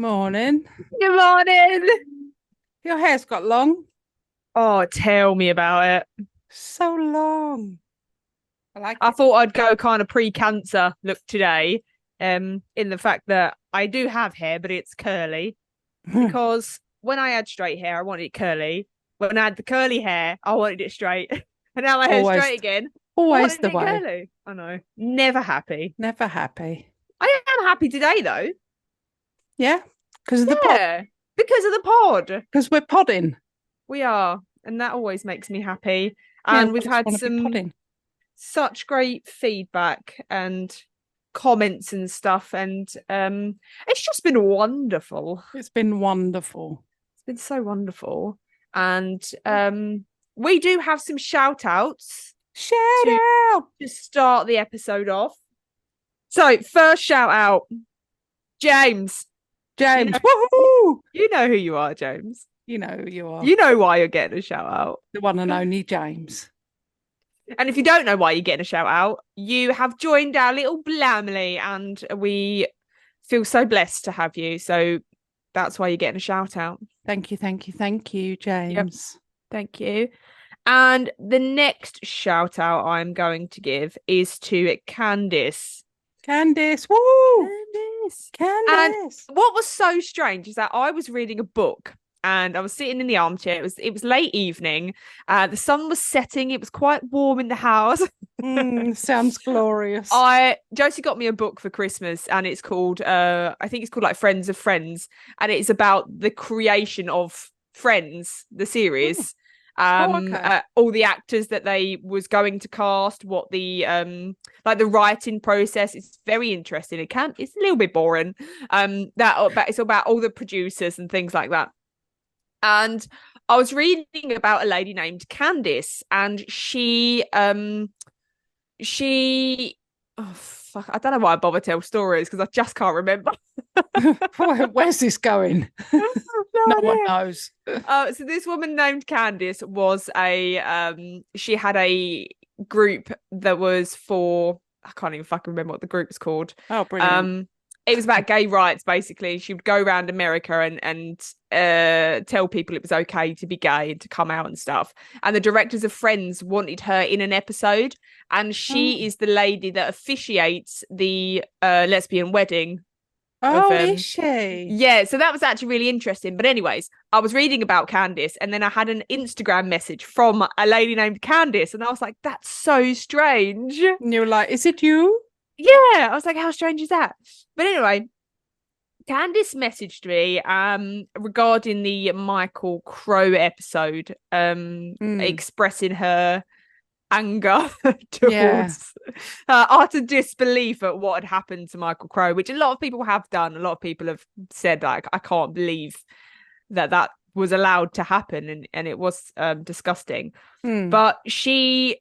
Morning. Good morning. Your hair's got long. Oh, tell me about it. So long. I like I it. thought I'd go kind of pre-cancer look today, in the fact that I do have hair, but it's curly. Because when I had straight hair, I wanted it curly. When I had the curly hair, I wanted it straight. And now my hair's Always, straight again. I always wanted the it way. curly. I know. Never happy. Never happy. I am happy today though. Yeah, because of the pod. Yeah. Because of the pod. Because we're podding. We are. And that always makes me happy. Yeah, And we we've just had want to be some podding. such great feedback and comments and stuff, and it's just been wonderful. It's been wonderful. It's been so wonderful. And we do have some shout outs Shout to out, start the episode off. So first shout out, James. you know James. Woohoo! you know who you are, James. You know who you are. You know why you're getting a shout out. The one and only James. And if you don't know why you're getting a shout out, you have joined our little blamely, and we feel so blessed to have you. So that's why you're getting a shout out. Thank you, thank you, thank you, Yep. James. Thank you. And the next shout out I'm going to give is to Candice. Candice. Woo! Candice. And Candice. what was so strange is that I was reading a book and I was sitting in the armchair. It was late evening. The sun was setting. It was quite warm in the house. Sounds glorious. I Josie got me a book for Christmas, and it's called I think it's called like Friends of Friends, and it's about the creation of Friends, the Mm. series. Oh, okay. All the actors that they was going to cast, what the like the writing process. It's very interesting. It's a little bit boring. But it's about all the producers and things like that. And I was reading about a lady named Candice, and she oh fuck, I don't know why I bother tell stories because I just can't remember. Where's this going? No No one idea. knows. So this woman named Candice was a she had a group that was for, I can't even fucking remember what the group was called. Oh, brilliant. Um it was about gay rights basically. She would go around America and tell people it was okay to be gay and to come out and stuff. And the directors of Friends wanted her in an episode, and she Oh, is the lady that officiates the lesbian wedding of oh, is she? yeah, so that was actually really interesting. But anyways, I was reading about Candice, and then I had an Instagram message from a lady named Candice, and I was like, that's so strange. And you're like, is it you? Yeah, I was like, how strange is that? But anyway, Candice messaged me regarding the Michael Crow episode, Mm, expressing her anger yeah. towards utter disbelief at what had happened to Michael Crow, which a lot of people have done. A lot of people have said, like, I can't believe that was allowed to happen, and it was disgusting. Mm. But she's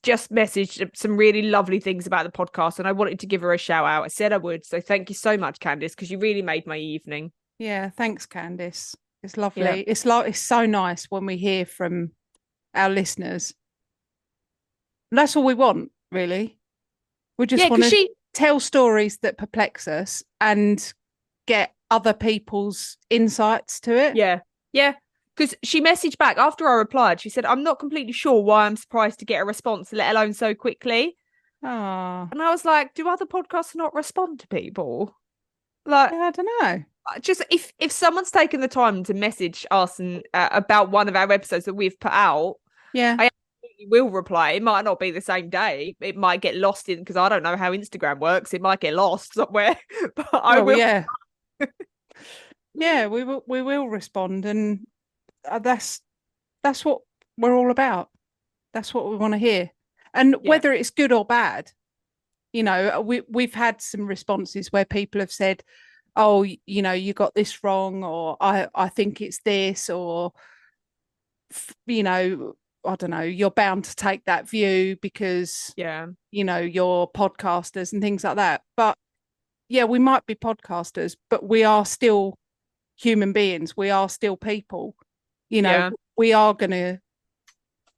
just messaged some really lovely things about the podcast, and I wanted to give her a shout out. I said I would, so thank you so much, Candice, because you really made my evening. Yeah, thanks, Candice. It's Yeah, lovely. It's like it's so nice when we hear from our listeners. And that's all we want, really. We just yeah, want because to she tell stories that perplex us and get other people's insights to it. Yeah. Yeah. Because she messaged back after I replied. She said, I'm not completely sure why I'm surprised to get a response, let alone so quickly. Ah, And I was like, do other podcasts not respond to people? Like, yeah, I don't know. just if someone's taken the time to message us and about one of our episodes that we've put out, Yeah. I absolutely will reply. It might not be the same day. It might get lost in, because I don't know how Instagram works. It might get lost somewhere, but I Well, will. yeah. Yeah, we will respond, and that's what we're all about. That's what we want to hear. And Yeah. whether it's good or bad, we've had some responses where people have said, "Oh, you got this wrong," or "I think it's this," or you know, I don't know, you're bound to take that view because Yeah. you're podcasters and things like that. But yeah, we might be podcasters, but we are still human beings. We are still people. You know, Yeah. we are going to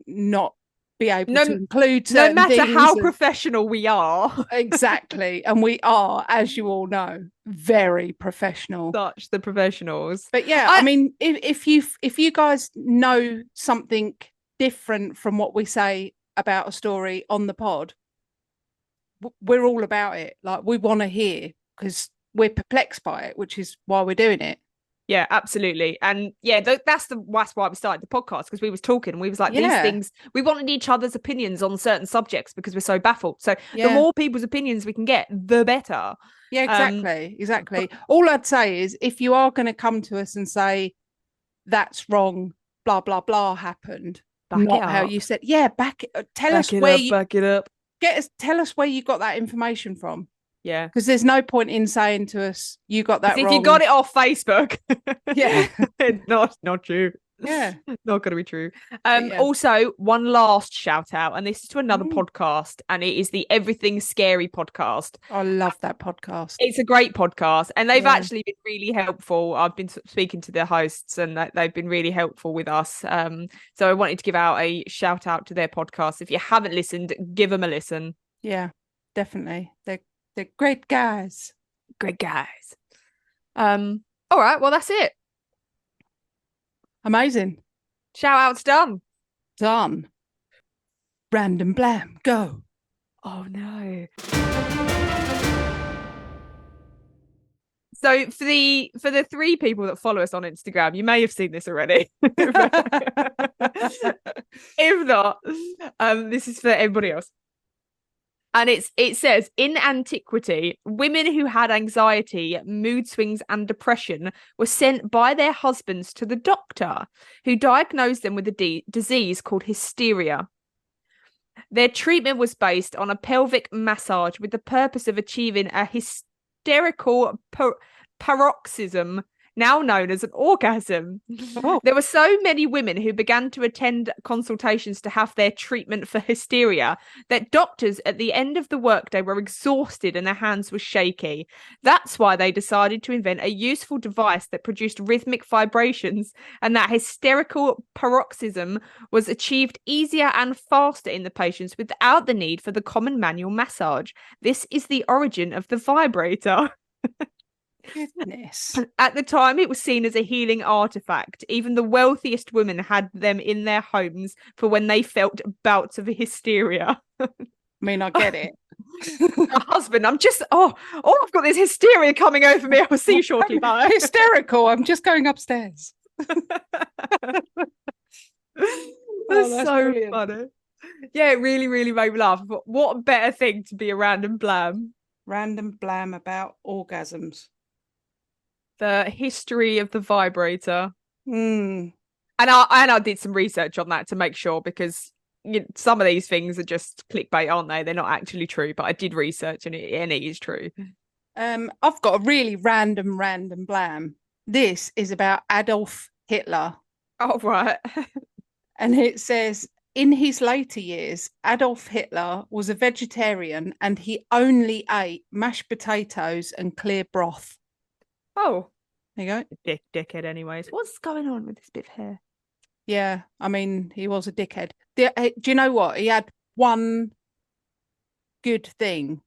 not. be able No, to include no certain matter things. how professional we are. Exactly. And we are, as you all know, very professional. Such the professionals. But yeah, I mean, if you guys know something different from what we say about a story on the pod, we're all about it. Like, we want to hear, because we're perplexed by it, which is why we're doing it. Yeah, absolutely. And yeah, that's why we started the podcast, because we was talking and we was like, these Yeah. things, we wanted each other's opinions on certain subjects because we're so baffled. So Yeah. the more people's opinions we can get, the better. Yeah, exactly. All I'd say is, if you are going to come to us and say that's wrong, blah blah blah happened, Back not it how up. you said. Yeah, tell Back us it where up, you back it up. tell us where you got that information from. Yeah. Because there's no point in saying to us, you got that If wrong. you got it off Facebook. Yeah. Not true. Yeah. Not going to be true. Yeah. Also, one last shout out, and this is to another Mm. podcast, and it is the Everything Scary podcast. I love that podcast. It's a great podcast, and they've actually been really helpful. I've been speaking to the hosts, and they've been really helpful with us. So I wanted to give out a shout out to their podcast. If you haven't listened, give them a listen. Yeah, definitely. They're great guys. Great guys. All right, well, that's it. Amazing. Shout outs done. Done. Random blam. Go. Oh no. So for the 3 people that follow us on Instagram, you may have seen this already. If not, this is for everybody else. And it says, in antiquity, women who had anxiety, mood swings, and depression were sent by their husbands to the doctor, who diagnosed them with a disease called hysteria. Their treatment was based on a pelvic massage with the purpose of achieving a hysterical paroxysm, now known as an orgasm. Oh. There were so many women who began to attend consultations to have their treatment for hysteria that doctors at the end of the workday were exhausted and their hands were shaky. That's why they decided to invent a useful device that produced rhythmic vibrations, and that hysterical paroxysm was achieved easier and faster in the patients without the need for the common manual massage. This is the origin of the vibrator. Goodness. At the time, it was seen as a healing artifact. Even the wealthiest women had them in their homes for when they felt bouts of hysteria. I mean, I get it. My husband, I've got this hysteria coming over me. I'll see you shortly. Bye. Hysterical. I'm just going upstairs. That's so brilliant. funny. Yeah, it really, really made me laugh. But what a better thing to be a random blam. Random blam about orgasms. The history of the vibrator. Mm. And I did some research on that to make sure, because some of these things are just clickbait, aren't they? They're not actually true, but I did research and it is true. I've got a really random blam. This is about Adolf Hitler. Oh, right. And it says, in his later years, Adolf Hitler was a vegetarian and he only ate mashed potatoes and clear broth. Oh, there you go. Dickhead anyways. What's going on with this bit of hair? Yeah, I mean, he was a dickhead. Do you know what? He had one good thing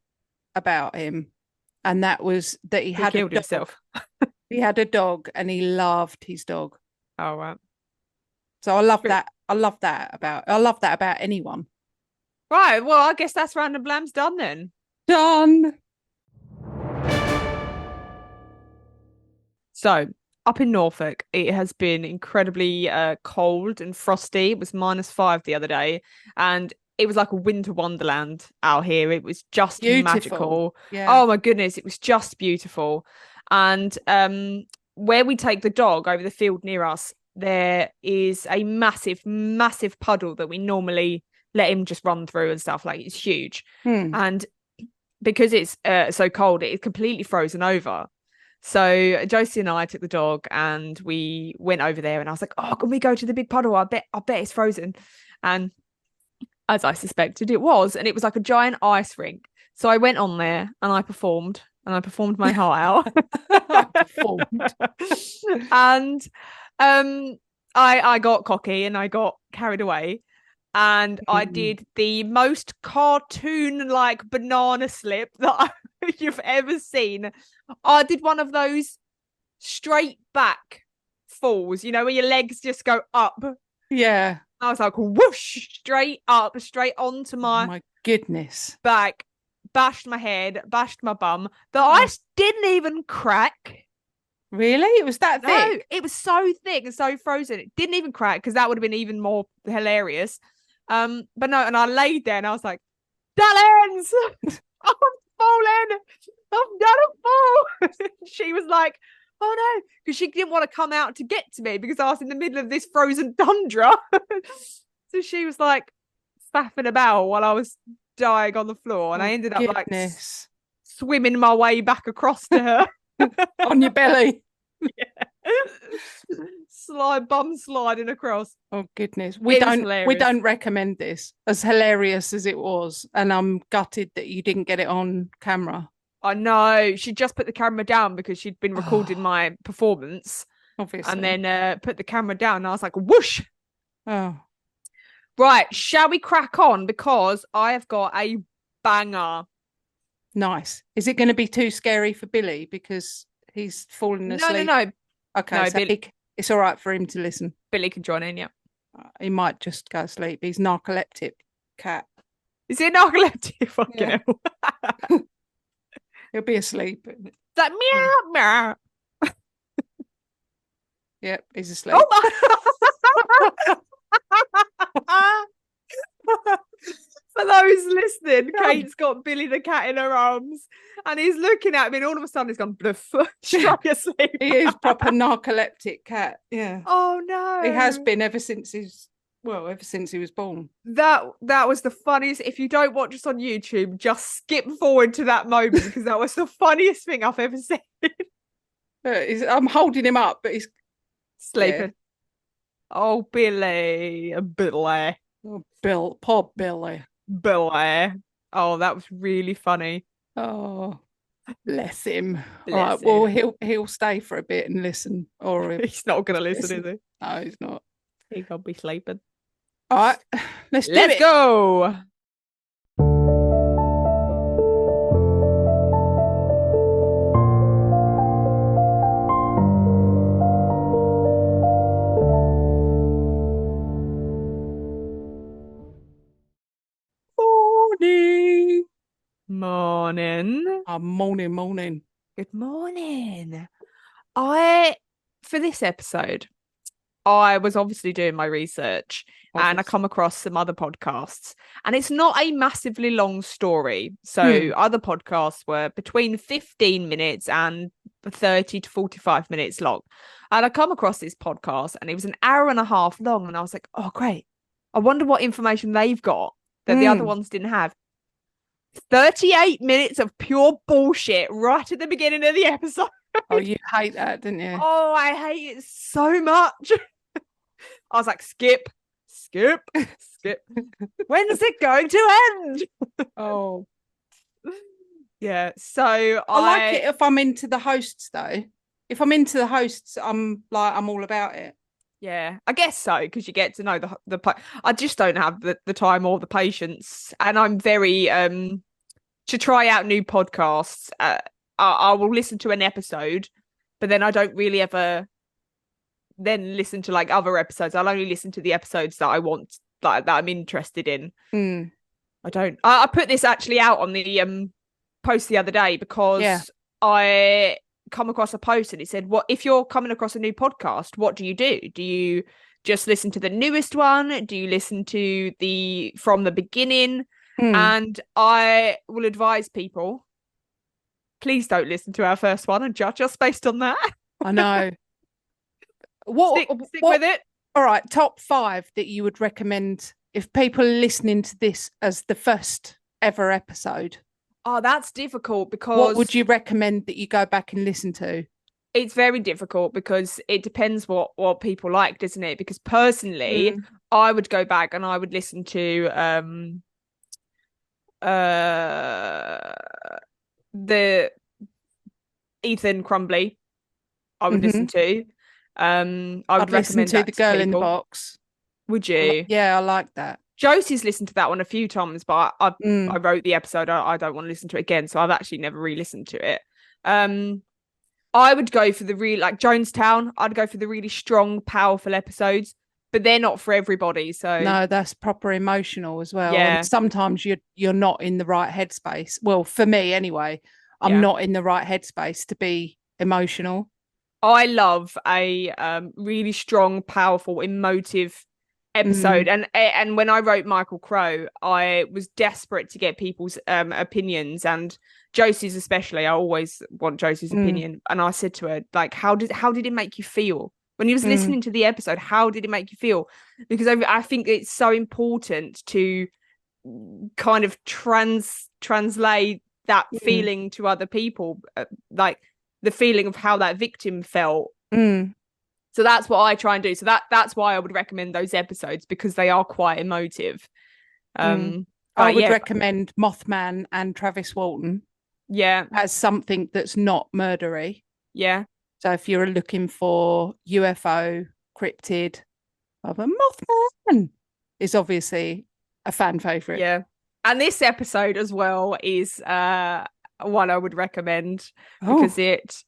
about him, and that was that he had killed himself. He had a dog and he loved his dog. Oh, right. So I love that. I love that about anyone. Right. Well, I guess that's Random Blam's done then. Done. So, up in Norfolk, it has been incredibly cold and frosty. It was -5 the other day, and it was like a winter wonderland out here. It was just beautiful. Magical. Yeah. Oh my goodness, it was just beautiful. And where we take the dog over the field near us, there is a massive, massive puddle that we normally let him just run through and stuff. Like, it's huge. And because it's so cold, it is completely frozen over. So Josie and I took the dog and we went over there, and I was like, oh, can we go to the big puddle? I bet it's frozen. And as I suspected, it was. And it was like a giant ice rink. So I went on there and I performed my heart out. And I got cocky and I got carried away. and I did the most cartoon-like banana slip that you've ever seen. I did one of those straight back falls, you know, where your legs just go up. Yeah. I was like, whoosh, straight up, straight onto My goodness. back, bashed my head, bashed my bum. The ice didn't even crack. Really? It was that No, thick? it was so thick and so frozen. It didn't even crack because that would have been even more hilarious. But no, and I laid there and I was like, that ends. I'm falling. I'm gonna fall. She was like, oh no, because she didn't want to come out to get to me because I was in the middle of this frozen tundra. So she was like faffing about while I was dying on the floor, and I ended up like swimming my way back across to her. On your belly. Yeah. Bum sliding across. Oh goodness. We don't recommend this, as hilarious as it was, and I'm gutted that you didn't get it on camera. I know. She just put the camera down because she'd been recording my performance. Obviously. And then put the camera down, and I was like, whoosh. Oh. Right, shall we crack on? Because I have got a banger. Nice. Is it going to be too scary for Billy because he's fallen asleep? No. Okay, no, so it's all right for him to listen. Billy can join in, yeah. He might just go to sleep. He's narcoleptic cat. Is he narcoleptic? Fucking hell. He'll be asleep. It's like, meow, meow. Yep, he's asleep. For those listening, Kate's got Billy the cat in her arms and he's looking at me, and all of a sudden he's gone bluff, straight asleep. He is proper narcoleptic cat. Yeah. Oh no. He has been ever since he was born. That was the funniest. If you don't watch us on YouTube, just skip forward to that moment because that was the funniest thing I've ever seen. I'm holding him up, but he's sleeping. Yeah. Oh, Billy. Oh, poor Billy. Oh, that was really funny. Oh, bless him. All right, well, he'll stay for a bit and listen. Or he's not going to listen, is he? No, he's not. He can't be sleeping. All right, let's go. Morning. Morning. Good morning. For this episode, I was obviously doing my research and I come across some other podcasts, and it's not a massively long story. So other podcasts were between 15 minutes and 30 to 45 minutes long. And I come across this podcast and it was an hour and a half long. And I was like, oh, great. I wonder what information they've got that the other ones didn't have. 38 minutes of pure bullshit right at the beginning of the episode. Oh, you hate that, didn't you? Oh, I hate it so much. I was like, skip. When's it going to end? Oh. Yeah, so I like it if I'm into the hosts, though. If I'm into the hosts, I'm all about it. Yeah, I guess so, because you get to know the I just don't have the time or the patience, and I'm very to try out new podcasts. I will listen to an episode, but then I don't really ever then listen to like other episodes. I'll only listen to the episodes that I want, that I'm interested in. I put this actually out on the post the other day because I come across a post and it said, what if you're coming across a new podcast, what do? Do you just listen to the newest one? Do you listen to from the beginning? And I will advise people, please don't listen to our first one and judge us based on that. I know. Stick with it. All right, top 5 that you would recommend if people are listening to this as the first ever episode. Oh, that's difficult because... What would you recommend that you go back and listen to? It's very difficult because it depends what people like, doesn't it? Because personally, I would go back and I would listen to the Ethan Crumbly. I would listen to. I would recommend listen to The Girl in the Box. Would you? Yeah, I like that. Josie's listened to that one a few times, but I Mm. wrote the episode. I don't want to listen to it again, so I've actually never re-listened to it. I would go for the really like Jonestown. I'd go for the really strong, powerful episodes, but they're not for everybody. So No, that's proper emotional as well. And yeah, sometimes you're not in the right headspace. Well, for me anyway, I'm yeah. not in the right headspace to be emotional. I love a really strong, powerful, emotive episode. Mm, And when I wrote Michael Crow, I was desperate to get people's opinions, and Josie's especially. I always want Josie's mm, opinion. And I said to her, like, how did it make you feel? When you was mm, listening to the episode, how did it make you feel? Because I think it's so important to kind of translate that mm, feeling to other people, like the feeling of how that victim felt. mm, So that's what I try and do. So that's why I would recommend those episodes, because they are quite emotive. mm. Um, I but would yeah, recommend Mothman and Travis Walton yeah, as something that's not murdery. yeah, So if you're looking for UFO, cryptid, of a Mothman is obviously a fan favorite. yeah. And this episode as well is one I would recommend, because Oh, it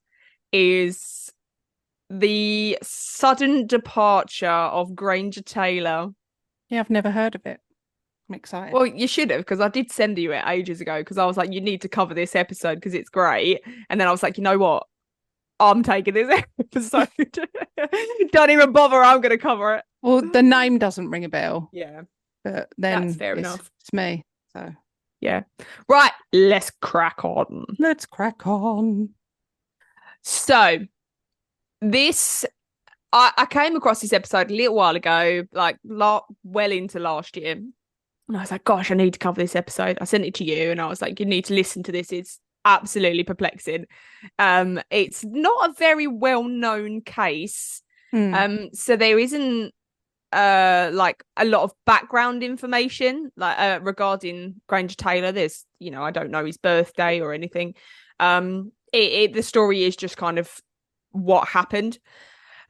is the sudden departure of Granger Taylor. yeah, I've never heard of it. I'm excited. Well, you should have, because I did send you it ages ago, because I was like, you need to cover this episode because it's great. And then I was like, you know what? I'm taking this episode. Don't even bother. I'm going to cover it. Well, the name doesn't ring a bell, Yeah, but that's then fair it's enough. it's me. So Yeah. Right. Let's crack on. let's crack on. So, this, I came across this episode a little while ago, like well into last year. And I was like, gosh, I need to cover this episode. I sent it to you and I was like, you need to listen to this. It's absolutely perplexing. It's not a very well-known case. Mm, So there isn't like a lot of background information like regarding Granger Taylor. There's, I don't know his birthday or anything. The story is just kind of what happened.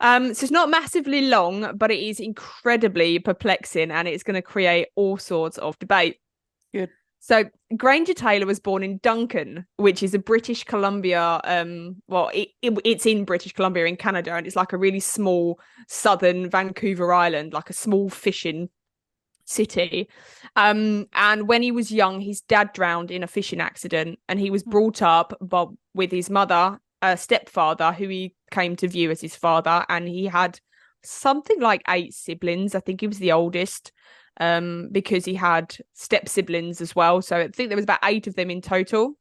So it's not massively long, but it is incredibly perplexing, and it's going to create all sorts of debate. good. So Granger Taylor was born in Duncan, which is a British Columbia. It's in British Columbia in Canada, and it's like a really small southern Vancouver Island, like a small fishing city. And when he was young, his dad drowned in a fishing accident, and he was brought up with his mother, a stepfather who he came to view as his father, and he had something like 8 siblings. I think he was the oldest, because he had step siblings as well. So I think there was about 8 of them in total.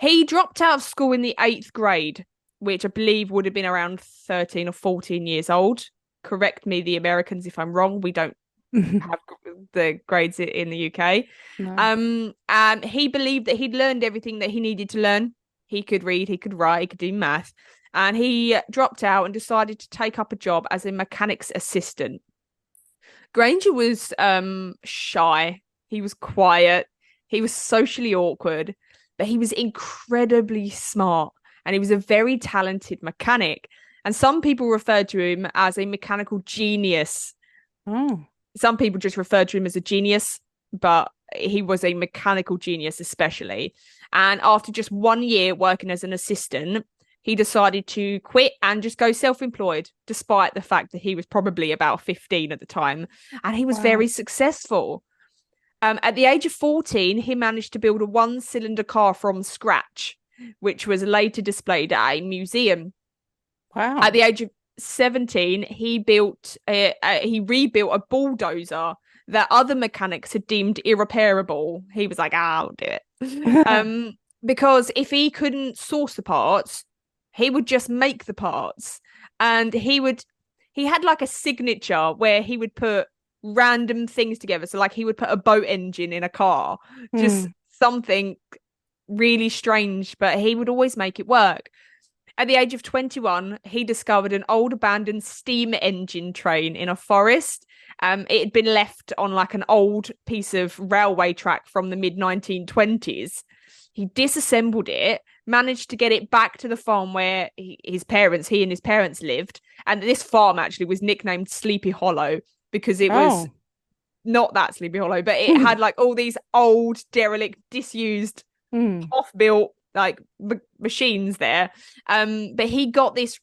He dropped out of school in the 8th grade, which I believe would have been around 13 or 14 years old. Correct me, the Americans, if I'm wrong. We don't have the grades in the UK. No. And he believed that he'd learned everything that he needed to learn. He could read, he could write, he could do math. And he dropped out and decided to take up a job as a mechanic's assistant. Granger was shy. He was quiet. He was socially awkward, but he was incredibly smart, and he was a very talented mechanic. And some people referred to him as a mechanical genius. Oh. Some people just referred to him as a genius, but he was a mechanical genius especially. And after just 1 year working as an assistant, he decided to quit and just go self-employed, despite the fact that he was probably about 15 at the time. And he was Wow. very successful. At the age of 14, he managed to build a 1-cylinder car from scratch, which was later displayed at a museum. At Wow. the age of 17, he rebuilt a bulldozer that other mechanics had deemed irreparable. He was like, I'll do it. Because if he couldn't source the parts, he would just make the parts. And he had like a signature where he would put random things together. So like he would put a boat engine in a car, just Mm. something really strange, but he would always make it work. At the age of 21, he discovered an old abandoned steam engine train in a forest. It had been left on like an old piece of railway track from the mid 1920s. He disassembled it, managed to get it back to the farm where he and his parents lived. And this farm actually was nicknamed Sleepy Hollow because it was Oh. not that Sleepy Hollow, but it had like all these old, derelict, disused, half-built like machines there. But he got this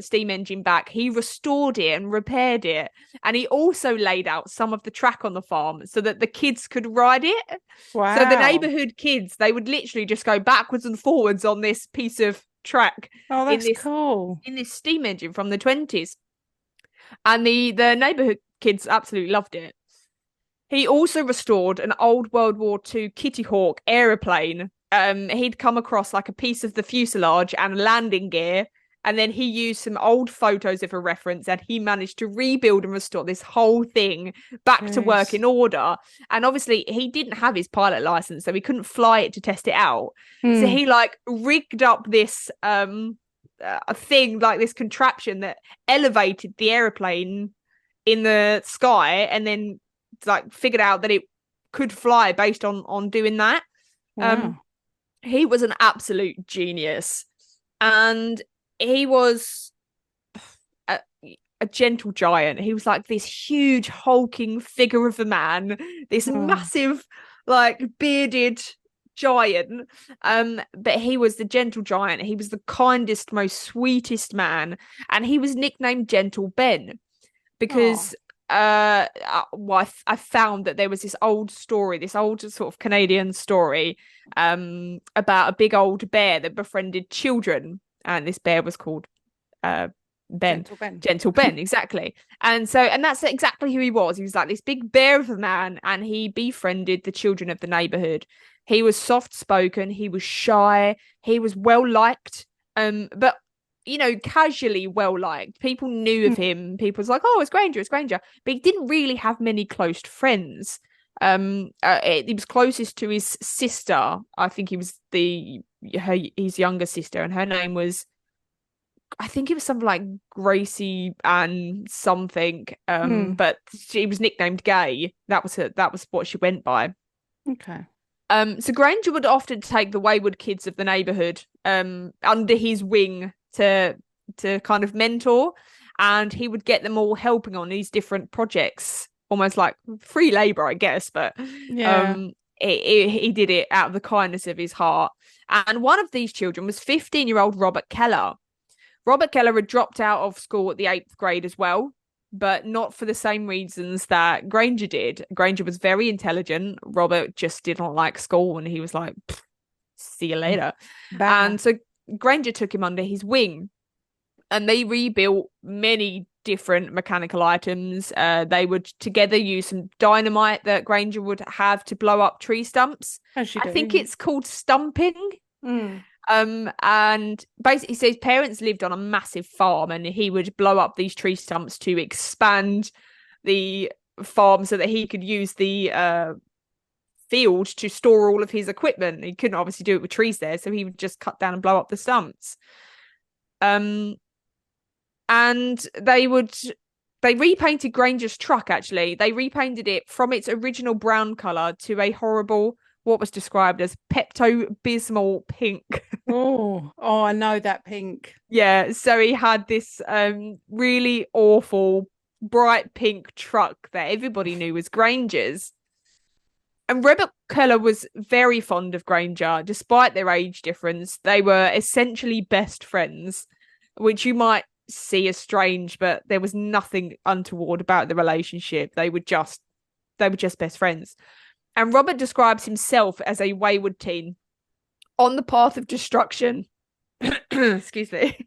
steam engine back. He restored it and repaired it, and he also laid out some of the track on the farm so that the kids could ride it. Wow. So the neighborhood kids, they would literally just go backwards and forwards on this piece of track. Oh, that's cool. In this steam engine from the 20s. And the neighborhood kids absolutely loved it. He also restored an old World War II Kitty Hawk aeroplane. He'd come across like a piece of the fuselage and landing gear, and then he used some old photos of a reference, and he managed to rebuild and restore this whole thing back to work in order. And obviously he didn't have his pilot license, so he couldn't fly it to test it out. So he like rigged up this a thing, like this contraption that elevated the aeroplane in the sky, and then like figured out that it could fly based on doing that. Wow. He was an absolute genius, and he was a gentle giant. He was like this huge hulking figure of a man, this massive like bearded giant. But he was the gentle giant. He was the kindest, most sweetest man, and he was nicknamed Gentle Ben because I found that there was this old story, this old sort of Canadian story about a big old bear that befriended children, and this bear was called Ben. Gentle Ben, exactly. And that's exactly who he was. He was like this big bear of a man, and he befriended the children of the neighborhood. He was soft spoken, he was shy, he was well liked, but you know, casually well liked. People knew of him. People was like, oh, it's Granger. But he didn't really have many close friends. He was closest to his sister. I think he was his younger sister, and her name was, I think it was something like Gracie and something. But she was nicknamed Gay. That was what she went by. Okay. So Granger would often take the wayward kids of the neighborhood under his wing to kind of mentor, and he would get them all helping on these different projects, almost like free labor, I guess, but he did it out of the kindness of his heart. And one of these children was 15-year-old Robert Keller. Robert Keller had dropped out of school at the 8th grade as well, but not for the same reasons that Granger did. Granger was very intelligent. Robert just didn't like school, and he was like, see you later. And so Granger took him under his wing, and they rebuilt many different mechanical items. They would together use some dynamite that Granger would have to blow up tree stumps. I think it's called stumping. And basically, so his parents lived on a massive farm, and he would blow up these tree stumps to expand the farm so that he could use the field to store all of his equipment. He couldn't obviously do it with trees there, so he would just cut down and blow up the stumps. And they repainted Granger's truck. Actually, they repainted it from its original brown color to a horrible, what was described as Pepto-Bismol pink. I know that pink. Yeah, so he had this really awful bright pink truck that everybody knew was Granger's. And Robert Keller was very fond of Granger, despite their age difference. They were essentially best friends, which you might see as strange, but there was nothing untoward about the relationship. They were just best friends. And Robert describes himself as a wayward teen on the path of destruction. Excuse me.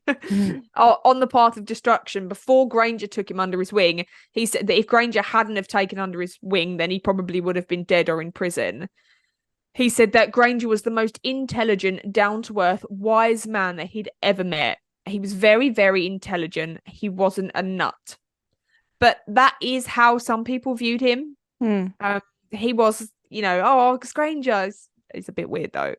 On the path of destruction. Before Granger took him under his wing, he said that if Granger hadn't have taken under his wing, then he probably would have been dead or in prison. He said that Granger was the most intelligent, down-to-earth, wise man that he'd ever met. He was very, very intelligent. He wasn't a nut. But that is how some people viewed him. He was, Granger is a bit weird, though.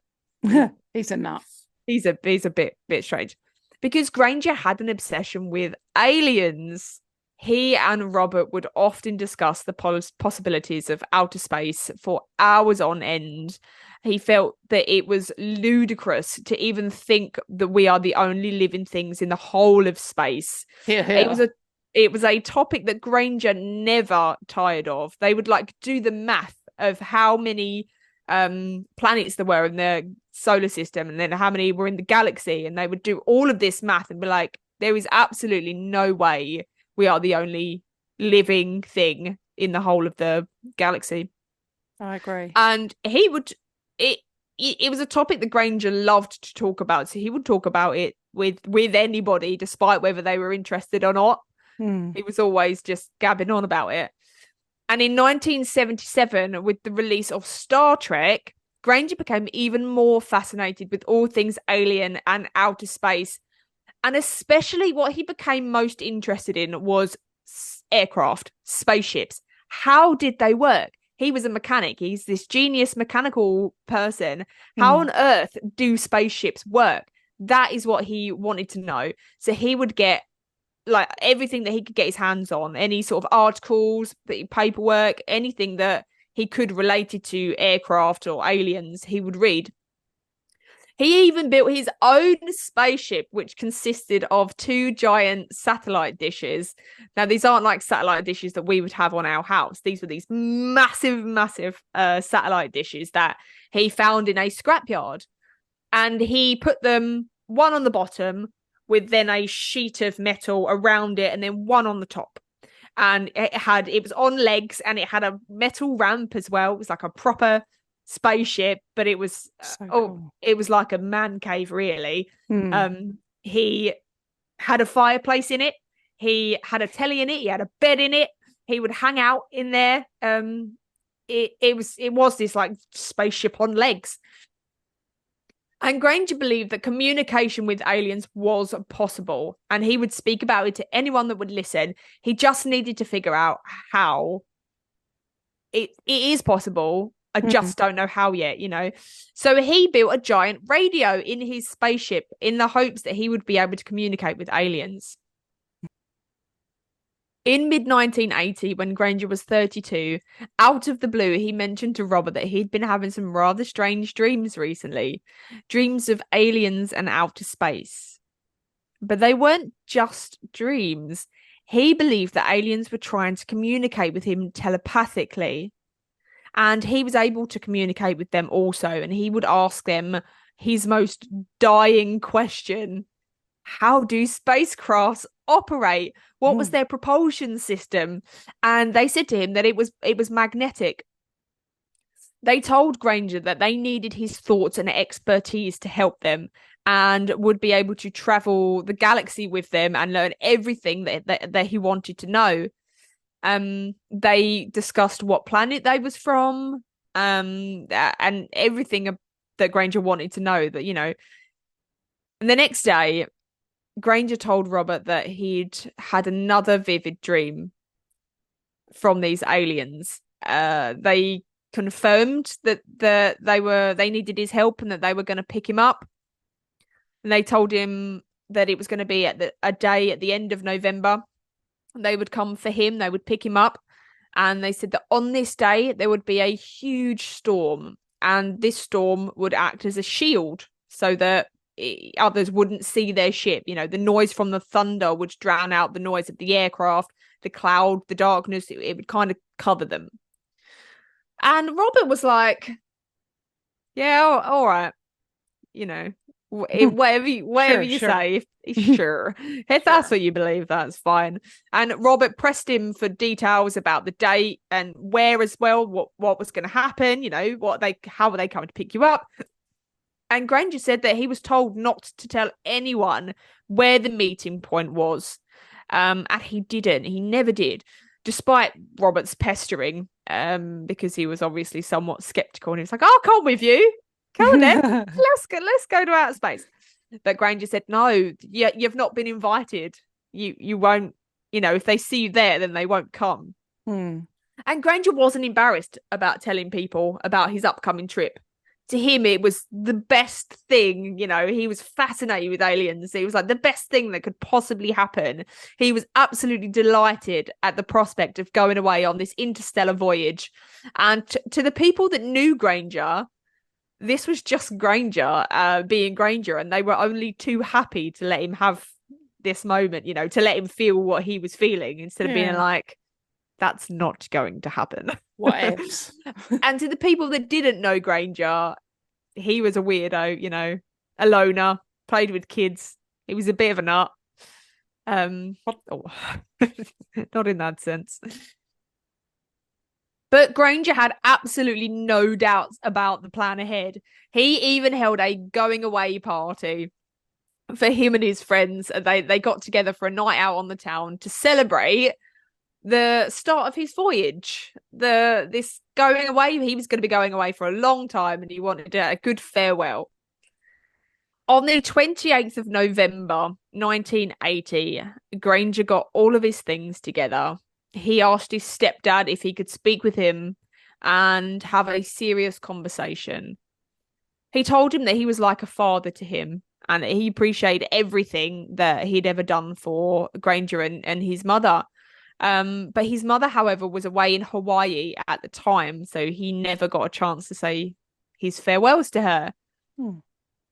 He's a nut. He's a bit strange, because Granger had an obsession with aliens. He and Robert would often discuss the possibilities of outer space for hours on end. He felt that it was ludicrous to even think that we are the only living things in the whole of space. It was it was a topic that Granger never tired of. They would like do the math of how many planets there were in the solar system and then how many were in the galaxy, and they would do all of this math and be like, there is absolutely no way we are the only living thing in the whole of the galaxy. I agree. And he would it was a topic that Granger loved to talk about, so he would talk about it with anybody, despite whether they were interested or not. He was always just gabbing on about it. And in 1977, with the release of Star Trek, Granger became even more fascinated with all things alien and outer space. And especially what he became most interested in was aircraft, spaceships. How did they work? He was a mechanic. He's this genius mechanical person. How on earth do spaceships work? That is what he wanted to know. So he would get like everything that he could get his hands on, any sort of articles, paperwork, anything that he could related to aircraft or aliens, he would read. He even built his own spaceship, which consisted of 2 giant satellite dishes. Now, these aren't like satellite dishes that we would have on our house. These were these massive satellite dishes that he found in a scrapyard. And he put them one on the bottom with then a sheet of metal around it and then one on the top. And it was on legs and it had a metal ramp as well. It was like a proper spaceship, but it was cool. It was like a man cave, really. He had a fireplace in it. He had a telly in it. He had a bed in it. He would hang out in there. It was this like spaceship on legs. And Granger believed that communication with aliens was possible, and he would speak about it to anyone that would listen. He just needed to figure out how it is possible. I just don't know how yet, you know. So he built a giant radio in his spaceship in the hopes that he would be able to communicate with aliens. In mid-1980, when Granger was 32, out of the blue, he mentioned to Robert that he'd been having some rather strange dreams recently. Dreams of aliens and outer space. But they weren't just dreams. He believed that aliens were trying to communicate with him telepathically. And he was able to communicate with them also. And he would ask them his most dying question. How do spacecrafts operate? What was their propulsion system? And they said to him that it was magnetic. They told Granger that they needed his thoughts and expertise to help them and would be able to travel the galaxy with them and learn everything that he wanted to know. They discussed what planet they was from, and everything that Granger wanted to know, that, you know. And the next day, Granger told Robert that he'd had another vivid dream from these aliens. They confirmed that they needed his help and that they were going to pick him up. And they told him that it was going to be a day at the end of November. They would come for him. They would pick him up. And they said that on this day, there would be a huge storm. And this storm would act as a shield so that others wouldn't see their ship. You know, the noise from the thunder would drown out the noise of the aircraft, the cloud, the darkness. It would kind of cover them. And Robert was like, yeah, all right. You know, whatever you sure. say, sure. If that's what you believe, that's fine. And Robert pressed him for details about the date and where as well, what was going to happen, you know, how were they coming to pick you up. And Granger said that he was told not to tell anyone where the meeting point was. And he didn't. He never did, despite Robert's pestering, because he was obviously somewhat skeptical. And he was like, I'll come with you. Come on then. Let's go to outer space. But Granger said, no, you've not been invited. You won't, you know, if they see you there, then they won't come. And Granger wasn't embarrassed about telling people about his upcoming trip. To him, it was the best thing, you know. He was fascinated with aliens. It was like the best thing that could possibly happen. He was absolutely delighted at the prospect of going away on this interstellar voyage. And to the people that knew Granger, this was just Granger being Granger, and they were only too happy to let him have this moment, to let him feel what he was feeling instead of being Yeah. like, that's not going to happen. What ifs? And to the people that didn't know Granger, he was a weirdo, a loner, played with kids. He was a bit of a nut. Oh, not in that sense. But Granger had absolutely no doubts about the plan ahead. He even held a going away party for him and his friends. They got together for a night out on the town to celebrate the start of his voyage. This going away, he was going to be going away for a long time, and he wanted a good farewell. On the 28th of November 1980, Granger got all of his things together. He asked his stepdad if he could speak with him and have a serious conversation. He told him that he was like a father to him and that he appreciated everything that he'd ever done for Granger and his mother. But his mother, however, was away in Hawaii at the time, so he never got a chance to say his farewells to her.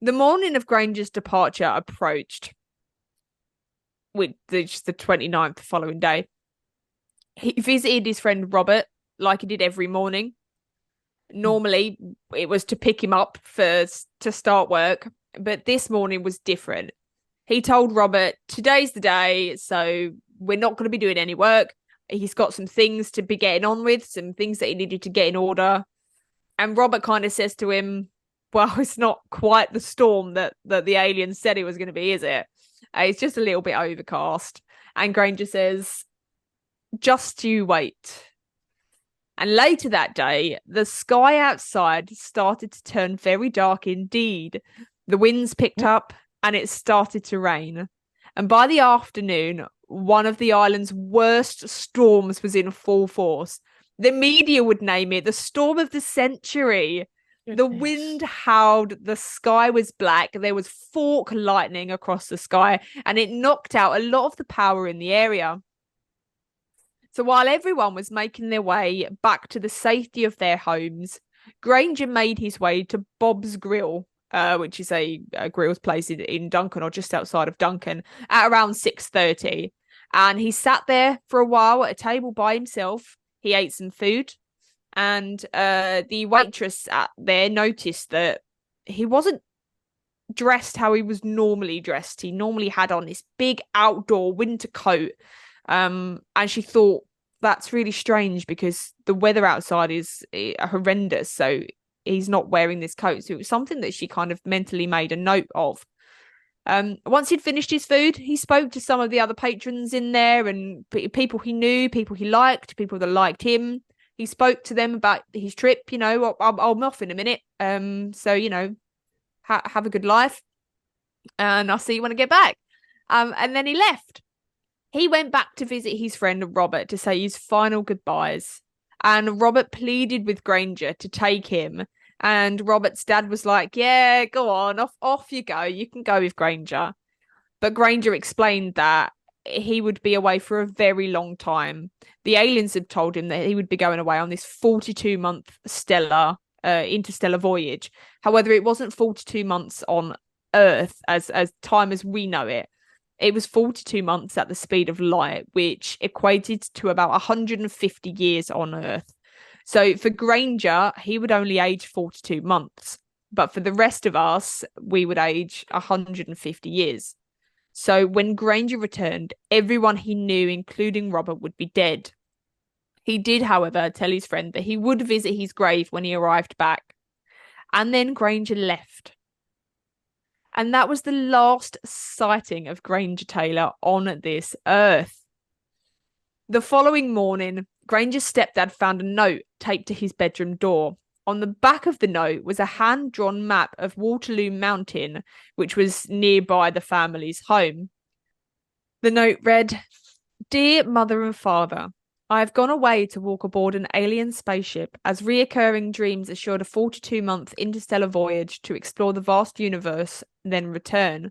The morning of Granger's departure approached, which is the 29th, the following day. He visited his friend Robert like he did every morning. Normally, it was to pick him up to start work, but this morning was different. He told Robert, today's the day, so we're not going to be doing any work. He's got some things to be getting on with, some things that he needed to get in order. And Robert kind of says to him, well, it's not quite the storm that the aliens said it was going to be, is it? It's just a little bit overcast. And Granger says, just you wait. And later that day, the sky outside started to turn very dark indeed. The winds picked up and it started to rain. And by the afternoon, one of the island's worst storms was in full force. The media would name it the storm of the century. Goodness. The wind howled, the sky was black, there was fork lightning across the sky, and it knocked out a lot of the power in the area. So while everyone was making their way back to the safety of their homes, Granger made his way to Bob's Grill, which is a grill's place in Duncan, or just outside of Duncan, at around 6:30. And he sat there for a while at a table by himself. He ate some food. And the waitress there noticed that he wasn't dressed how he was normally dressed. He normally had on this big outdoor winter coat. And she thought, that's really strange because the weather outside is horrendous. So he's not wearing this coat. So it was something that she kind of mentally made a note of. Once he'd finished his food, he spoke to some of the other patrons in there and people he knew, people he liked, people that liked him. He spoke to them about his trip, I'm off in a minute. So, have a good life. And I'll see you when I get back. And then he left. He went back to visit his friend Robert to say his final goodbyes. And Robert pleaded with Granger to take him. And Robert's dad was like, yeah, go on, off you go. You can go with Granger. But Granger explained that he would be away for a very long time. The aliens had told him that he would be going away on this 42-month interstellar voyage. However, it wasn't 42 months on Earth as time as we know it. It was 42 months at the speed of light, which equated to about 150 years on Earth. So for Granger, he would only age 42 months. But for the rest of us, we would age 150 years. So when Granger returned, everyone he knew, including Robert, would be dead. He did, however, tell his friend that he would visit his grave when he arrived back. And then Granger left. And that was the last sighting of Granger Taylor on this earth. The following morning, Granger's stepdad found a note taped to his bedroom door. On the back of the note was a hand-drawn map of Waterloo Mountain, which was nearby the family's home. The note read, Dear Mother and Father, I have gone away to walk aboard an alien spaceship as reoccurring dreams assured a 42-month interstellar voyage to explore the vast universe, then return.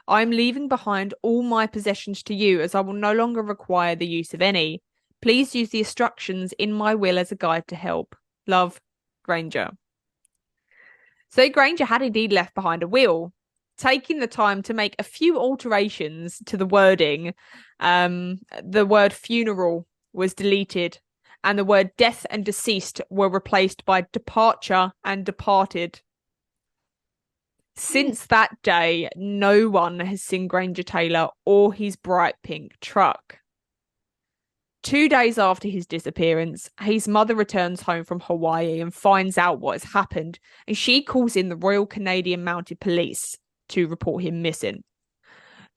I am leaving behind all my possessions to you as I will no longer require the use of any. Please use the instructions in my will as a guide to help. Love, Granger. So Granger had indeed left behind a will taking the time to make a few alterations to the wording. The word funeral was deleted, and the word death and deceased were replaced by departure and departed. Since that day, no one has seen Granger Taylor or his bright pink truck. 2 days after his disappearance, his mother returns home from Hawaii and finds out what has happened, and she calls in the Royal Canadian Mounted Police to report him missing.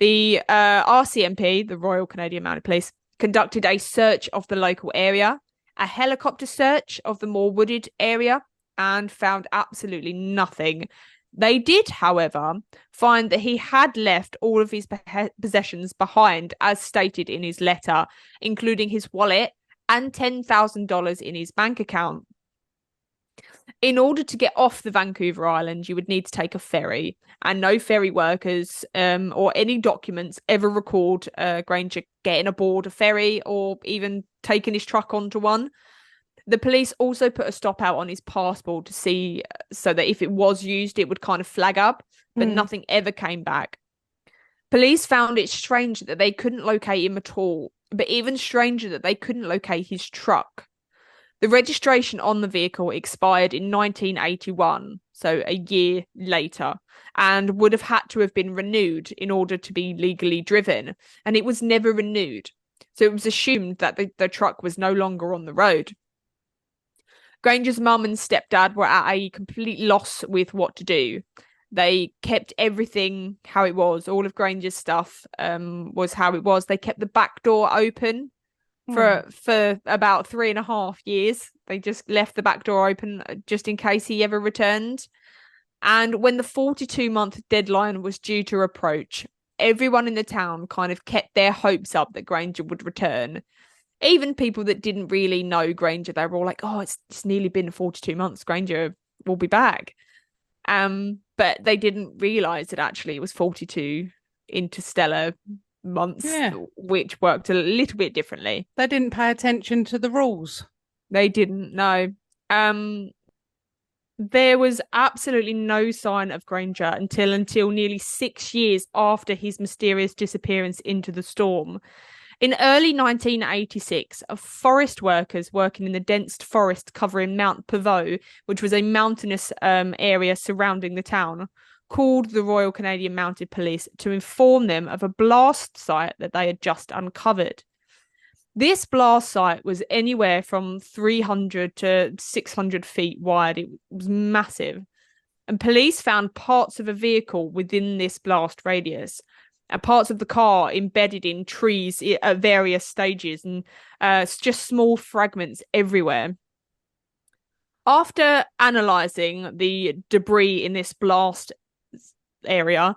The RCMP, the Royal Canadian Mounted Police, conducted a search of the local area, a helicopter search of the more wooded area, and found absolutely nothing. They did, however, find that he had left all of his possessions behind, as stated in his letter, including his wallet and $10,000 in his bank account. In order to get off the Vancouver Island, you would need to take a ferry, and no ferry workers or any documents ever record Granger getting aboard a ferry or even taking his truck onto one. The police also put a stop out on his passport to see, so that if it was used, it would kind of flag up, but nothing ever came back. Police found it strange that they couldn't locate him at all, but even stranger that they couldn't locate his truck. The registration on the vehicle expired in 1981, so a year later, and would have had to have been renewed in order to be legally driven, and it was never renewed. So it was assumed that the truck was no longer on the road. Granger's mum and stepdad were at a complete loss with what to do. They kept everything how it was. All of Granger's stuff was how it was. They kept the back door open for about 3.5 years. They just left the back door open just in case he ever returned. And when the 42-month deadline was due to approach, everyone in the town kind of kept their hopes up that Granger would return. Even people that didn't really know Granger, they were all like, oh, it's nearly been 42 months. Granger will be back. But they didn't realise that actually it was 42 interstellar months, which worked a little bit differently. They didn't pay attention to the rules. They didn't know. There was absolutely no sign of Granger until nearly 6 years after his mysterious disappearance into the storm. In early 1986, forest workers working in the dense forest covering Mount Pavot, which was a mountainous area surrounding the town, called the Royal Canadian Mounted Police to inform them of a blast site that they had just uncovered. This blast site was anywhere from 300 to 600 feet wide. It was massive. And police found parts of a vehicle within this blast radius, and parts of the car embedded in trees at various stages, and just small fragments everywhere. After analysing the debris in this blast area,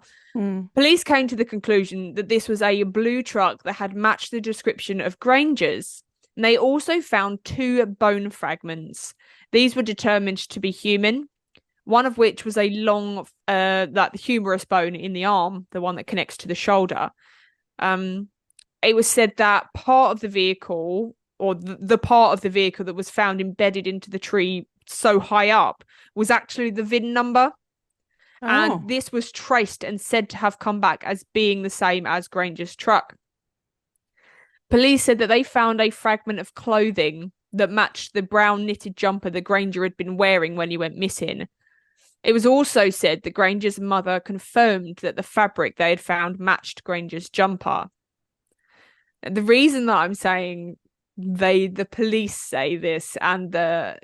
police came to the conclusion that this was a blue truck that had matched the description of Granger's. And they also found 2 bone fragments. These were determined to be human, one of which was a long, like the humerus bone in the arm, the one that connects to the shoulder. It was said that part of the vehicle, or the part of the vehicle that was found embedded into the tree so high up, was actually the VIN number. Oh. And this was traced and said to have come back as being the same as Granger's truck. Police said that they found a fragment of clothing that matched the brown knitted jumper that Granger had been wearing when he went missing. It was also said that Granger's mother confirmed that the fabric they had found matched Granger's jumper. And the reason that I'm saying the police say this, and the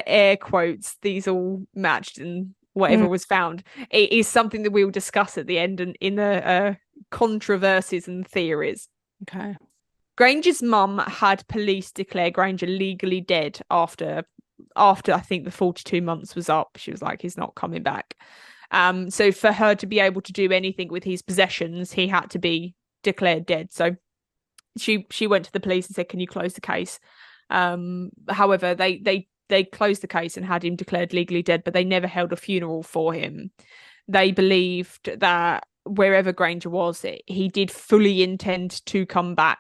air quotes, these all matched and whatever was found, it is something that we'll discuss at the end and in the controversies and theories. Okay. Granger's mum had police declare Granger legally dead after I think the 42 months was up. She was like, he's not coming back. So for her to be able to do anything with his possessions, he had to be declared dead. So she went to the police and said, can you close the case? However, they closed the case and had him declared legally dead, but they never held a funeral for him. They believed that wherever Granger was, he did fully intend to come back.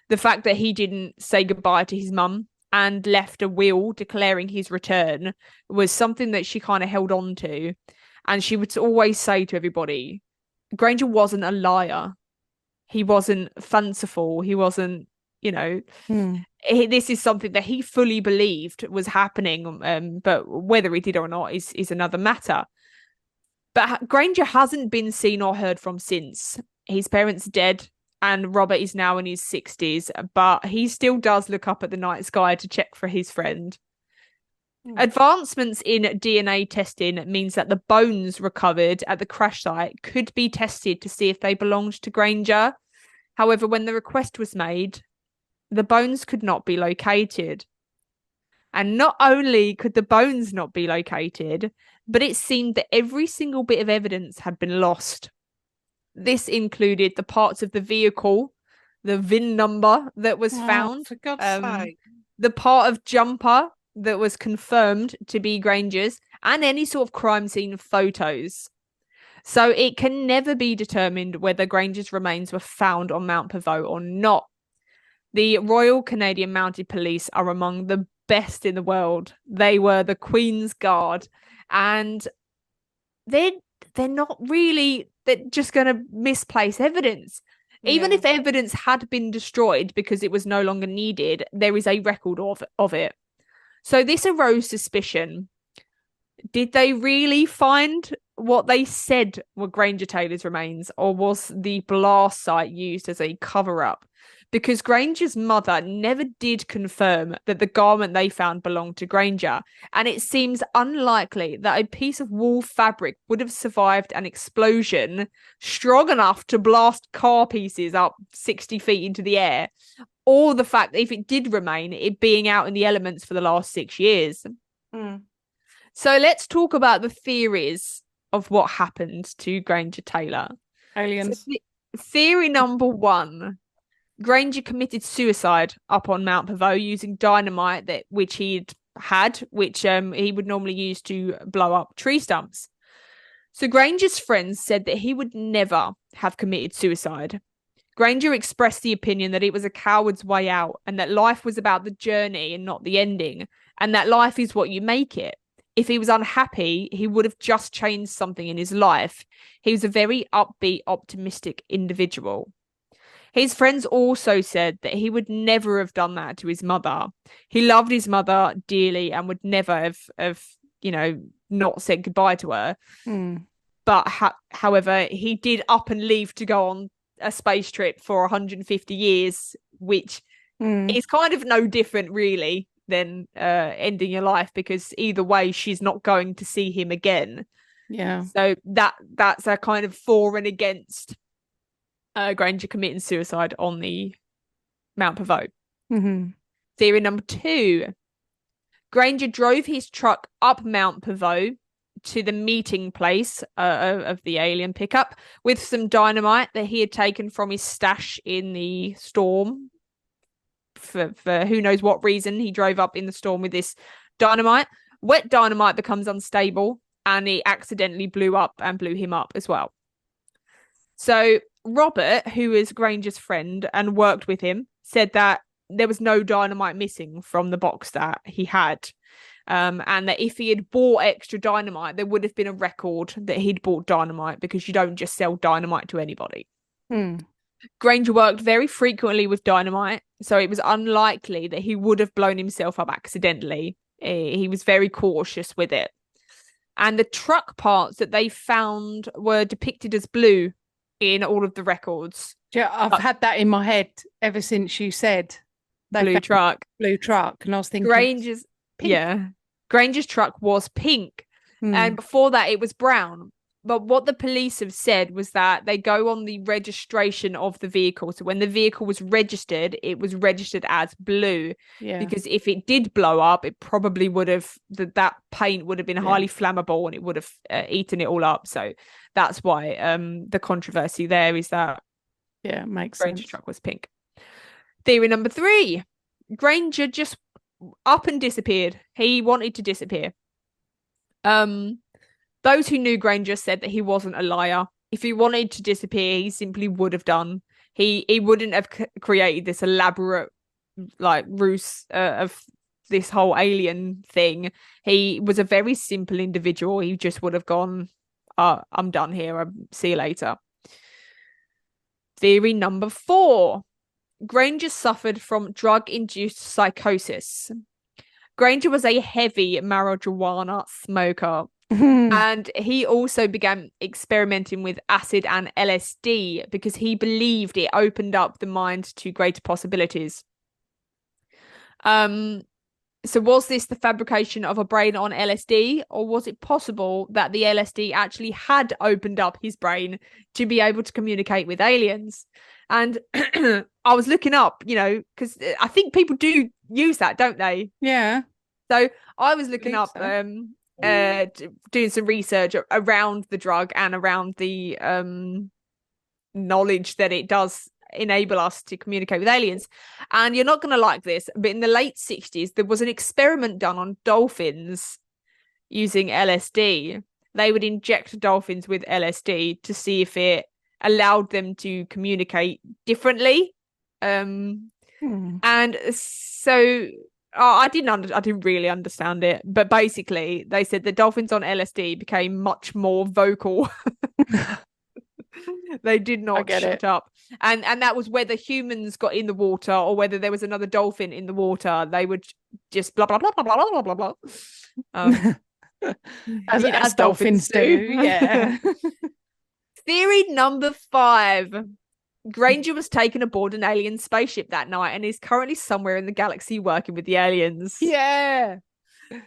The fact that he didn't say goodbye to his mum and left a will declaring his return was something that she kind of held on to. And she would always say to everybody, Granger wasn't a liar. He wasn't fanciful. He wasn't, this is something that he fully believed was happening. But whether he did or not is another matter. But Granger hasn't been seen or heard from since. His parents dead, and Robert is now in his 60s, but he still does look up at the night sky to check for his friend. Advancements in DNA testing means that the bones recovered at the crash site could be tested to see if they belonged to Granger. However, when the request was made, the bones could not be located. And not only could the bones not be located, but it seemed that every single bit of evidence had been lost. This included the parts of the vehicle, the VIN number that was found, for God's sake. the part of jumper that was confirmed to be Granger's, and any sort of crime scene photos. So it can never be determined whether Granger's remains were found on Mount Pavot or not. The Royal Canadian Mounted Police are among the best in the world. They were the Queen's Guard, and they're not really, they're just going to misplace evidence. Even if evidence had been destroyed because it was no longer needed, there is a record of it. So this arose suspicion. Did they really find what they said were Granger Taylor's remains, or was the blast site used as a cover-up? Because Granger's mother never did confirm that the garment they found belonged to Granger, and it seems unlikely that a piece of wool fabric would have survived an explosion strong enough to blast car pieces up 60 feet into the air, or the fact that if it did remain, it being out in the elements for the last 6 years. So let's talk about the theories of what happened to Granger Taylor. Aliens. So theory number one: Granger committed suicide up on Mount Pavot using dynamite which he would normally use to blow up tree stumps. So Granger's friends said that he would never have committed suicide. Granger expressed the opinion that it was a coward's way out, and that life was about the journey and not the ending, and that life is what you make it. If he was unhappy, he would have just changed something in his life. He was a very upbeat, optimistic individual. His friends also said that he would never have done that to his mother. He loved his mother dearly and would never have not said goodbye to her. But however, he did up and leave to go on a space trip for 150 years, which is kind of no different really than ending your life, because either way she's not going to see him again. So that's a kind of for and against Granger committing suicide on the Mount Pavot. Theory number two: Granger drove his truck up Mount Pavot to the meeting place of the alien pickup with some dynamite that he had taken from his stash in the storm. For who knows what reason, he drove up in the storm with this dynamite. Wet dynamite becomes unstable, and it accidentally blew up and blew him up as well. So Robert, who is Granger's friend and worked with him, said that there was no dynamite missing from the box that he had. And that if he had bought extra dynamite, there would have been a record that he'd bought dynamite, because you don't just sell dynamite to anybody. Granger worked very frequently with dynamite, so it was unlikely that he would have blown himself up accidentally. He was very cautious with it. And the truck parts that they found were depicted as blue in all of the records. Yeah, I've had that in my head ever since you said blue truck, and I was thinking Granger's pink. Granger's truck was pink, and before that it was brown. But what the police have said was that they go on the registration of the vehicle. So when the vehicle was registered, it was registered as blue. Because if it did blow up, it probably would have, that paint would have been highly flammable, and it would have eaten it all up. So that's why the controversy there is that makes Granger's sense. truck was pink. Theory number three: Granger just up and disappeared. He wanted to disappear. Those who knew Granger said that he wasn't a liar. If he wanted to disappear, he simply would have done. He wouldn't have created this elaborate ruse of this whole alien thing. He was a very simple individual. He just would have gone I'm done here. I'll see you later. Theory number 4. Granger suffered from drug-induced psychosis. Granger was a heavy marijuana smoker, and he also began experimenting with acid and LSD because he believed it opened up the mind to greater possibilities. So was this the fabrication of a brain on LSD, or was it possible that the LSD actually had opened up his brain to be able to communicate with aliens? And I was looking up, because I think people do use that, don't they? Yeah. So I was looking up, doing some research around the drug and around the knowledge that it does enable us to communicate with aliens. And you're not going to like this, but in the late 60s there was an experiment done on dolphins using LSD. They would inject dolphins with LSD to see if it allowed them to communicate differently. And so I didn't really understand it, but basically they said the dolphins on LSD became much more vocal. They did not shut up. And that was whether humans got in the water or whether there was another dolphin in the water. They would just blah blah blah blah blah blah blah blah. As dolphins do. Yeah. Theory number 5. Granger was taken aboard an alien spaceship that night and is currently somewhere in the galaxy working with the aliens. Yeah.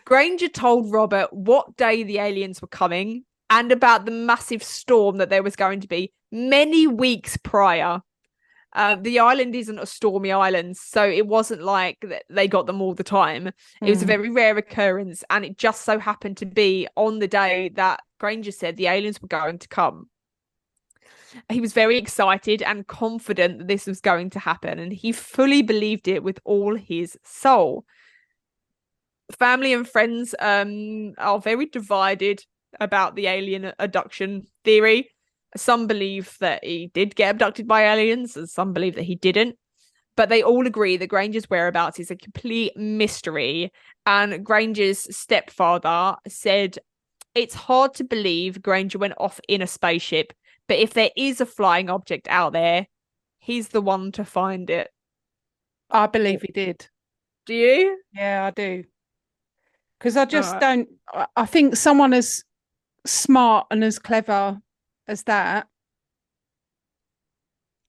Granger told Robert what day the aliens were coming and about the massive storm that there was going to be many weeks prior. The island isn't a stormy island, so it wasn't like they got them all the time. It was a very rare occurrence, and it just so happened to be on the day that Granger said the aliens were going to come. He was very excited and confident that this was going to happen, and he fully believed it with all his soul. Family and friends are very divided about the alien abduction theory. Some believe that he did get abducted by aliens, and some believe that he didn't. But they all agree that Granger's whereabouts is a complete mystery. And Granger's stepfather said, "It's hard to believe Granger went off in a spaceship, but if there is a flying object out there, he's the one to find it." I believe he did. Do you? Yeah, I do. Because I just don't. I think someone as smart and as clever as that,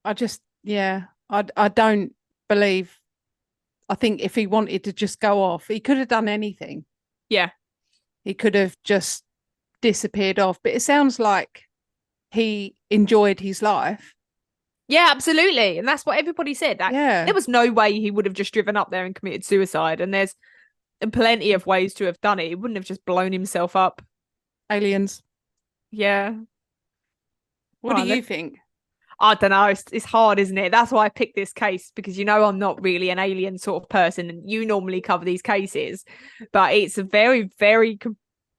I don't believe. I think if he wanted to just go off, he could have done anything. Yeah. He could have just disappeared off. But it sounds like he enjoyed his life. Yeah, absolutely. And that's what everybody said. There was no way he would have just driven up there and committed suicide. And there's plenty of ways to have done it. He wouldn't have just blown himself up. Aliens. Yeah. What do you think? I don't know. It's hard, isn't it? That's why I picked this case, because I'm not really an alien sort of person, and you normally cover these cases. But it's a very, very,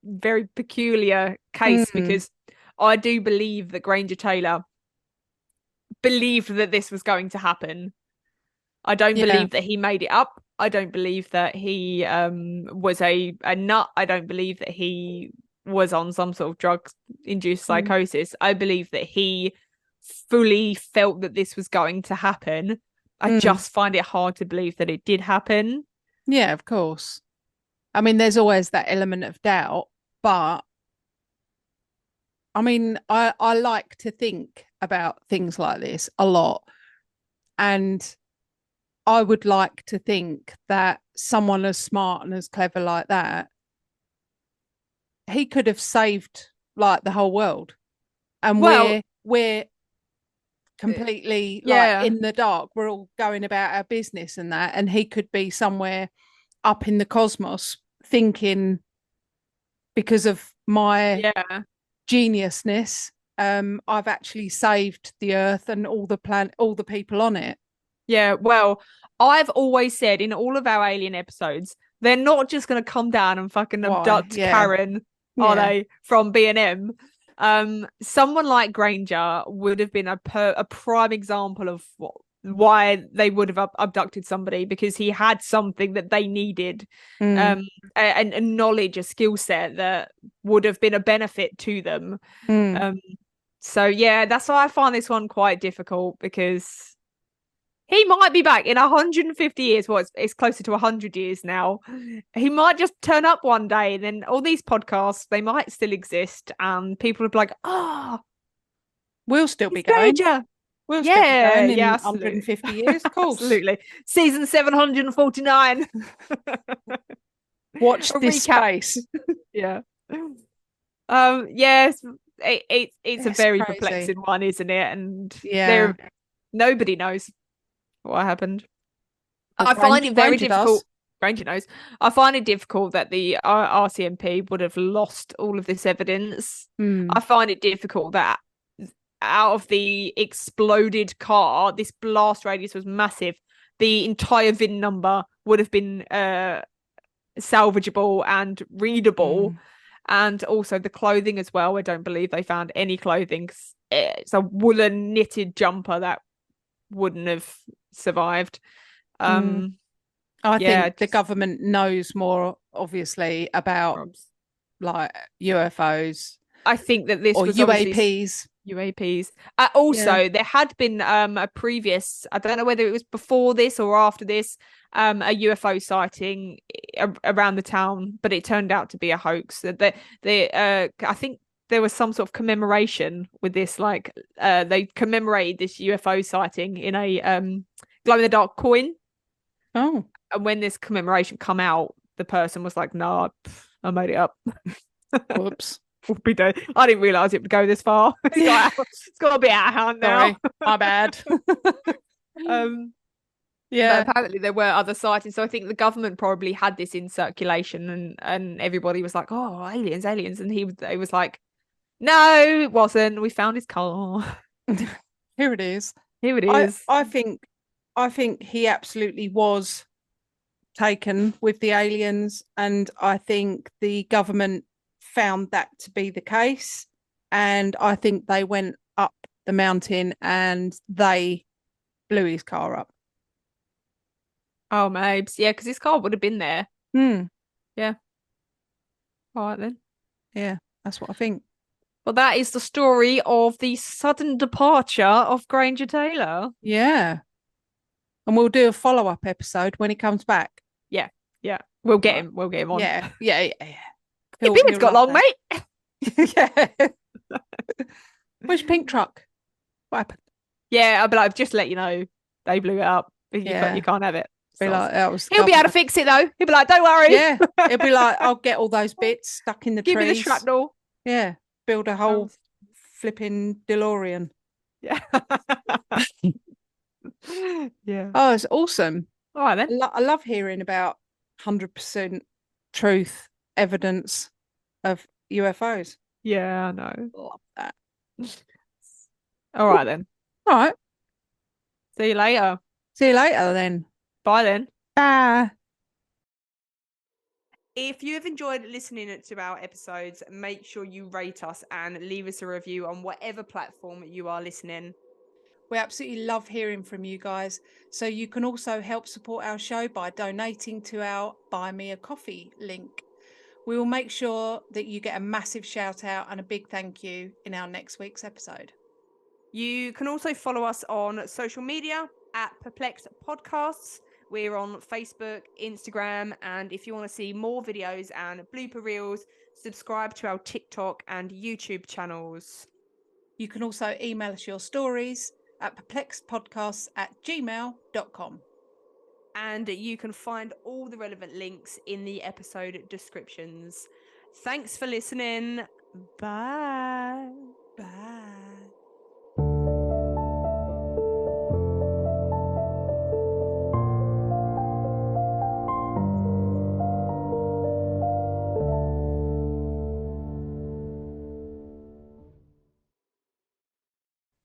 very peculiar case because I do believe that Granger Taylor believed that this was going to happen. I don't believe that he made it up. I don't believe that he was a nut. I don't believe that he was on some sort of drug-induced psychosis. I believe that he fully felt that this was going to happen. I just find it hard to believe that it did happen. Yeah, of course. I mean, there's always that element of doubt, but I mean, I like to think about things like this a lot. And I would like to think that someone as smart and as clever like that, he could have saved like the whole world. And we're completely like in the dark. We're all going about our business and that. And he could be somewhere up in the cosmos thinking, because of my geniusness, I've actually saved the earth and all the people on it. Yeah, well, I've always said in all of our alien episodes, they're not just going to come down and fucking abduct Karen, are they, from B&M? Someone like Granger would have been a prime example of what why they would have abducted somebody, because he had something that they needed, Mm. a knowledge, a skill set that would have been a benefit to them. Mm. So yeah, that's why I find this one quite difficult, because he might be back in 150 years. Well, it's closer to 100 years now. He might just turn up one day, and then all these podcasts, they might still exist, and people would be like, oh, We'll still be it's going. Granger. We'll still be Yeah, going yeah, in absolutely. 150 years, of course. Absolutely. Season 749. Watch A this recap. space. Yeah. Yes, it's a It's very crazy. perplexing one, isn't it? And Yeah. there nobody knows what happened. Well, I find it very Granger difficult. does. Granger knows. I find it difficult that the RCMP would have lost all of this evidence. Mm. I find it difficult that out of the exploded car, this blast radius was massive. The entire VIN number would have been salvageable and readable. Mm. And also the clothing as well. I don't believe they found any clothing. It's a woolen knitted jumper that wouldn't have survived. Mm. I Yeah, think the government knows more, obviously, about like UFOs I think that this or was obviously UAPs. UAPs. Yeah. Also, there had been a previous, I don't know whether it was before this or after this, a UFO sighting around the town, but it turned out to be a hoax. I think there was some sort of commemoration with this, like they commemorated this UFO sighting in a glow in the dark coin. Oh, And when this commemoration come out, the person was like, "No, I made it up." whoops. Would be dead. I didn't realize it would go this far. It's got to be out of hand now. Sorry, my bad. um, Yeah. but apparently there were other sightings, so I think the government probably had this in circulation, and everybody was like, "Oh, aliens, aliens," and he was like, "No, it wasn't. We found his car. Here it is. Here it I is." I think I think he absolutely was taken with the aliens, and I think the government found that to be the case, and I think they went up the mountain and they blew his car up. Oh, Mabes, yeah, because his car would have been there. Hmm. Yeah. All right then. Yeah, that's what I think. Well, that is the story of the sudden departure of Granger Taylor. Yeah. And we'll do a follow-up episode when he comes back. Yeah, yeah. We'll get Right. him. We'll get him on. Yeah, yeah, yeah, yeah. Your beard's got long, that. mate. Yeah. Which pink truck? What happened? Yeah, I'll be like, just let you know, they blew it up. Yeah. You can't have it. Be like, that was He'll be able to fix it though. He'll be like, don't worry. Yeah. It'll be like, I'll get all those bits stuck in the Give trees. me the shrapnel. Yeah. Build a whole flipping DeLorean. Yeah. Yeah. Oh, it's awesome. All right then. I love hearing about 100% truth evidence of UFOs. Yeah, I know. Love that. All right then. All right. See you later. See you later then. Bye then. Bye. If you have enjoyed listening to our episodes, make sure you rate us and leave us a review on whatever platform you are listening. We absolutely love hearing from you guys. So you can also help support our show by donating to our Buy Me a Coffee link. We will make sure that you get a massive shout out and a big thank you in our next week's episode. You can also follow us on social media at Perplexed Podcasts. We're on Facebook, Instagram, and if you want to see more videos and blooper reels, subscribe to our TikTok and YouTube channels. You can also email us your stories at perplexedpodcasts@gmail.com. And you can find all the relevant links in the episode descriptions. Thanks for listening. Bye. Bye.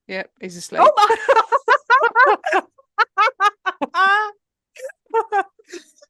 Yep, he's asleep. Oh my